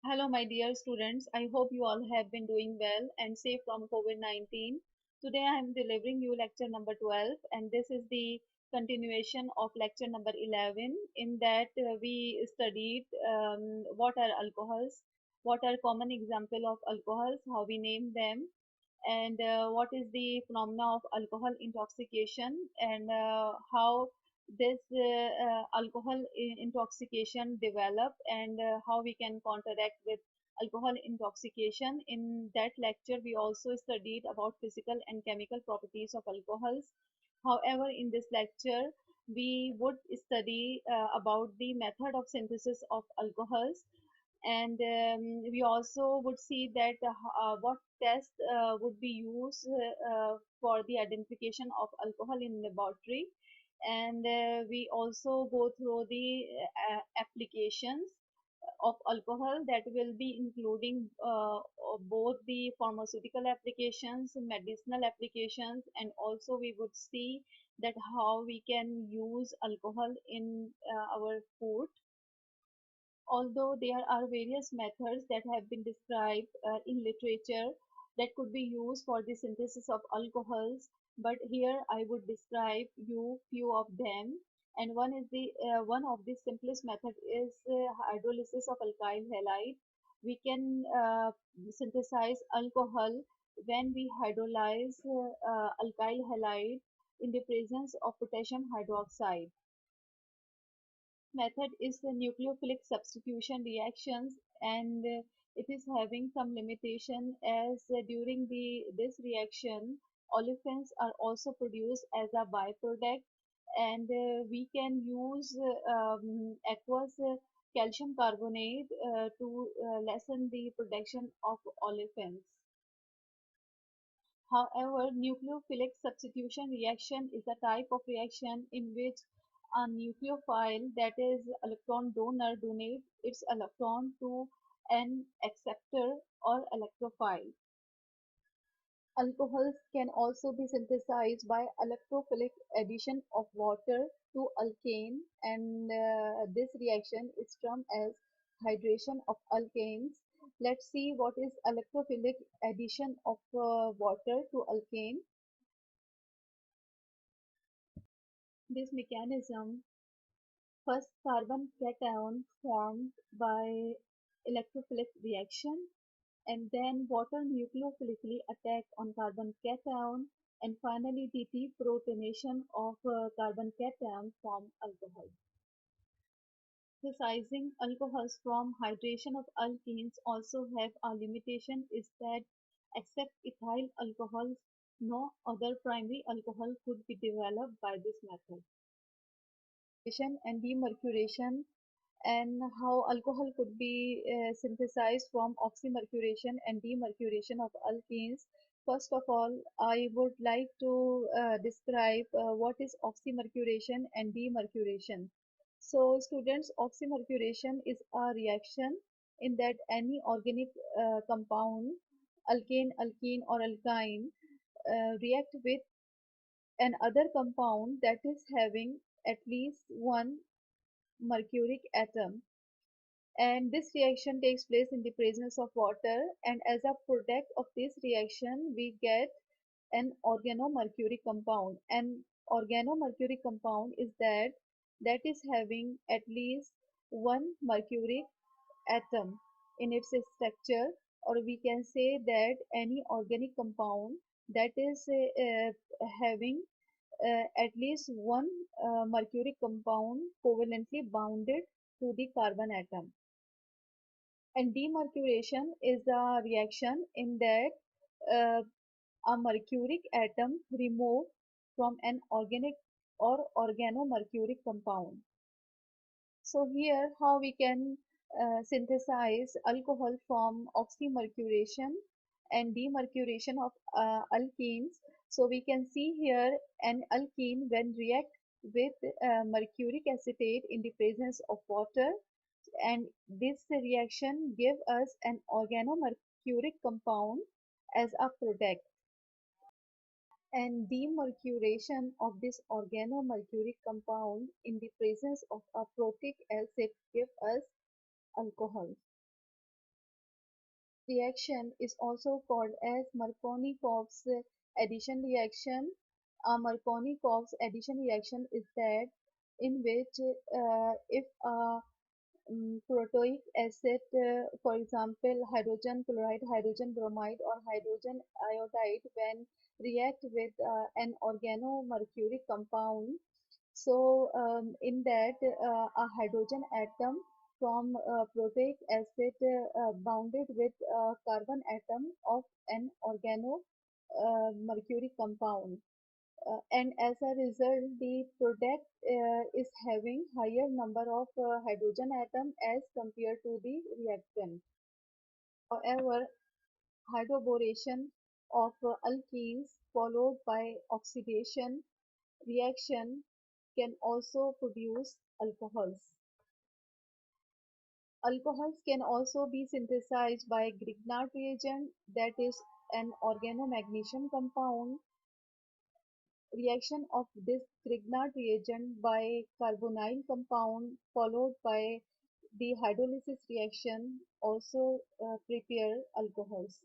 Hello, my dear students. I hope you all have been doing well and safe from COVID-19. Today I am delivering you lecture number 12, and this is the continuation of lecture number 11. In that, we studied what are alcohols, what are common example of alcohols, how we name them, and what is the phenomena of alcohol intoxication, and how this alcohol intoxication develop, and how we can counteract with alcohol intoxication. In that lecture we also studied about physical and chemical properties of alcohols. However, in this lecture we would study about the method of synthesis of alcohols, and we also would see that what test would be used for the identification of alcohol in laboratory, and we also go through the applications of alcohol that will be including both the pharmaceutical applications, medicinal applications, and also we would see that how we can use alcohol in our food. Although there are various methods that have been described in literature that could be used for the synthesis of alcohols, but here I would describe you few of them. And one of the simplest method is hydrolysis of alkyl halide. We can synthesize alcohol when we hydrolyze alkyl halide in the presence of potassium hydroxide. Method is the nucleophilic substitution reactions, and it is having some limitation as during the this reaction olefins are also produced as a byproduct, and we can use aqueous calcium carbonate to lessen the production of olefins. However, nucleophilic substitution reaction is a type of reaction in which a nucleophile, that is electron donor, donates its electron to an acceptor or electrophile. Alcohols can also be synthesized by electrophilic addition of water to alkane, and this reaction is termed as hydration of alkanes. Let's see what is electrophilic addition of water to alkane. This mechanism: first, carbon cation formed by electrophilic reaction, and then water nucleophilically attack on carbon cation, and finally the deprotonation of carbon cation form alcohol. Synthesizing alcohols from hydration of alkenes also have a limitation, is that except ethyl alcohols, no other primary alcohol could be developed by this method. And demercuration, and how alcohol could be synthesized from oxymercuration and demercuration of alkenes. First of all, I would like to describe what is oxymercuration and demercuration. So students, oxymercuration is a reaction in that any organic compound, alkane, alkene or alkyne, react with another compound that is having at least one mercuric atom, and this reaction takes place in the presence of water, and as a product of this reaction we get an organomercuric compound. An organomercuric compound is that is having at least one mercuric atom in its structure, or we can say that any organic compound that is having at least one mercuric compound covalently bounded to the carbon atom. And demercuration is a reaction in that uh, a mercuric atom removed from an organic or organomercuric compound. So here how we can synthesize alcohol from oxymercuration and demercuration of alkenes. So we can see here an alkene when react with mercuric acetate in the presence of water, and this reaction give us an organomercuric compound as a product, and demercuration of this organomercuric compound in the presence of a protic acid give us alcohol. reaction is also called as Markovnikov addition reaction. A Markovnikov addition reaction is that in which if a protoic acid, for example, hydrogen chloride, hydrogen bromide, or hydrogen iodide, when react with an organomercuric compound. So, in that, a hydrogen atom from protoic acid bounded with a carbon atom of an organomercuric compound, and as a result the product is having higher number of hydrogen atom as compared to the reactant. However, hydroboration of alkenes followed by oxidation reaction can also produce alcohols. Alcohols can also be synthesized by Grignard reagent, that is an organomagnesium compound. Reaction of this Grignard reagent by carbonyl compound followed by the hydrolysis reaction also prepare alcohols.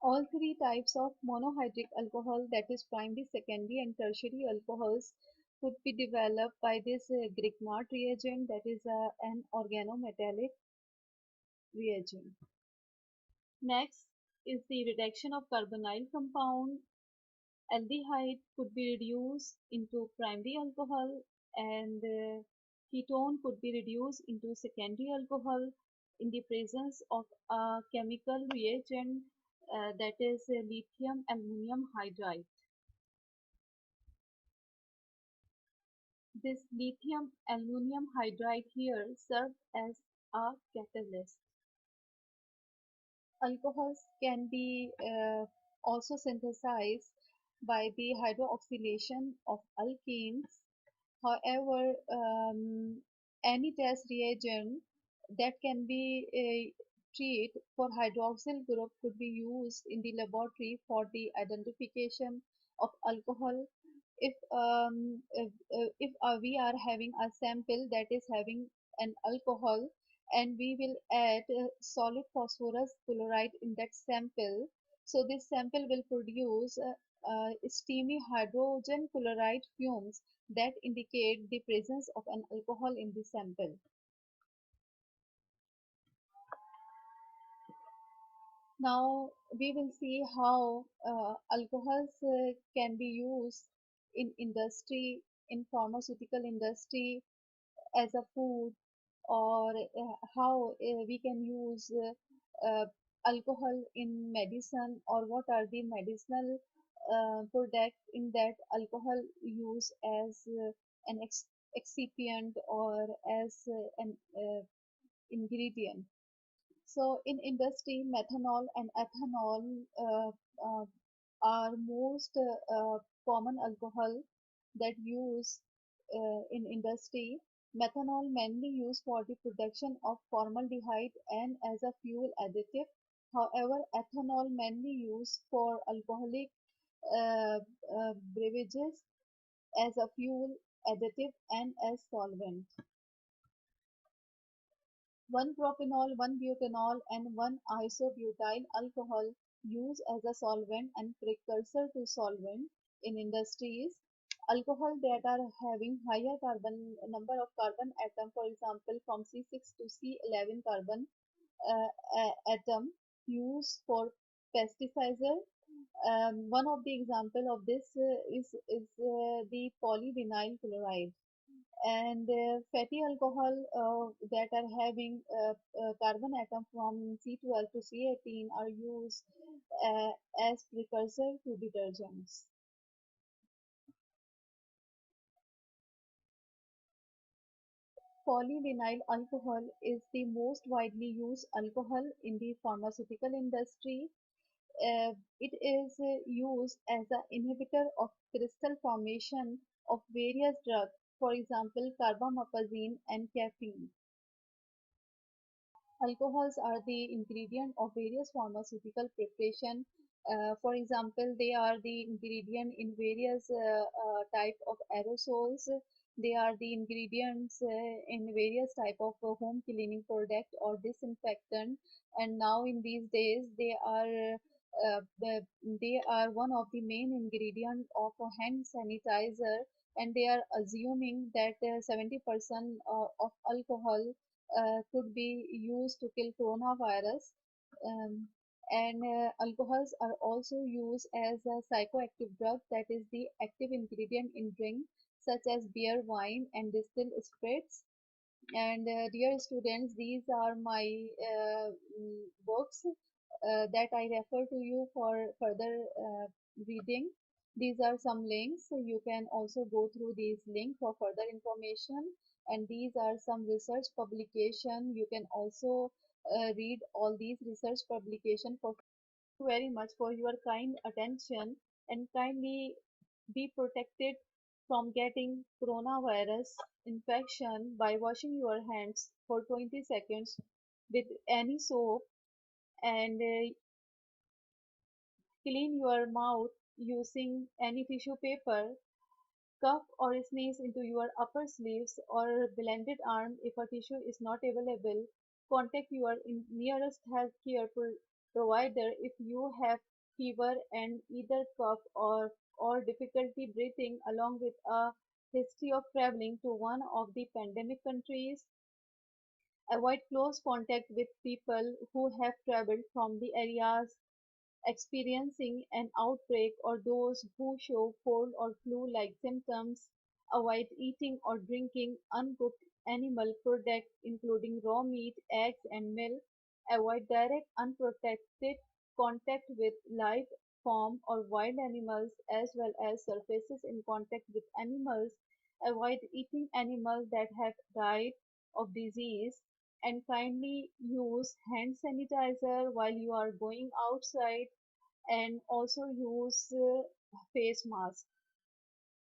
All three types of monohydric alcohol, that is primary, secondary and tertiary alcohols, could be developed by this Grignard reagent, that is an organometallic reagent. Next is the reduction of carbonyl compound. Aldehyde could be reduced into primary alcohol, and ketone could be reduced into secondary alcohol in the presence of a chemical reagent, that is lithium aluminum hydride. This lithium aluminum hydride here serves as a catalyst. Alcohols can be also synthesized by the hydroxylation of alkenes. However, any test reagent that can be treat for hydroxyl group could be used in the laboratory for the identification of alcohol. If we are having a sample that is having an alcohol, and we will add solid phosphorus chloride in that sample, so this sample will produce steamy hydrogen chloride fumes that indicate the presence of an alcohol in the sample. Now we will see how alcohols can be used in industry, in pharmaceutical industry, as a food, or how we can use alcohol in medicine, or what are the medicinal products in that alcohol use as an excipient or as an ingredient. So in industry, methanol and ethanol uh, are most common alcohol that use in industry. Methanol mainly used for the production of formaldehyde and as a fuel additive. However, ethanol mainly used for alcoholic uh, beverages as a fuel additive and as solvent. 1-propanol, 1-butanol, and 1-isobutyl alcohol used as a solvent and precursor to solvent in industries. Alcohol that are having higher carbon number of carbon atom, for example, from C6 to C11 carbon atom used for pesticides. One of the example of this is the polyvinyl chloride, and fatty alcohol that are having carbon atom from C12 to C18 are used as precursor to detergents. Polyvinyl alcohol is the most widely used alcohol in the pharmaceutical industry. It is used as an inhibitor of crystal formation of various drugs, for example, carbamazepine and caffeine. Alcohols are the ingredient of various pharmaceutical preparation. For example, they are the ingredient in various type of aerosols. They are the ingredients in various type of home cleaning product or disinfectant. And now in these days, they are one of the main ingredient of a hand sanitizer. And they are assuming that 70% of alcohol could be used to kill coronavirus. Um, and alcohols are also used as a psychoactive drug, that is the active ingredient in drink such as beer, wine, and distilled spirits. And dear students, these are my books that I refer to you for further reading. These are some links. You can also go through these links for further information. And these are some research publication. You can also read all these research publication. For Thank you very much for your kind attention, and kindly be protected from getting coronavirus infection by washing your hands for 20 seconds with any soap, and clean your mouth using any tissue paper. Cough or sneeze into your upper sleeves or blended arm. If a tissue is not available, contact your nearest healthcare provider. If you have fever and either cough or difficulty breathing along with a history of traveling to one of the pandemic countries, avoid close contact with people who have traveled from the areas experiencing an outbreak or those who show cold or flu-like symptoms. Avoid eating or drinking uncooked animal products including raw meat, eggs, and milk. Avoid direct unprotected contact with live, farm, or wild animals as well as surfaces in contact with animals. Avoid eating animals that have died of disease, and kindly use hand sanitizer while you are going outside, and also use face mask.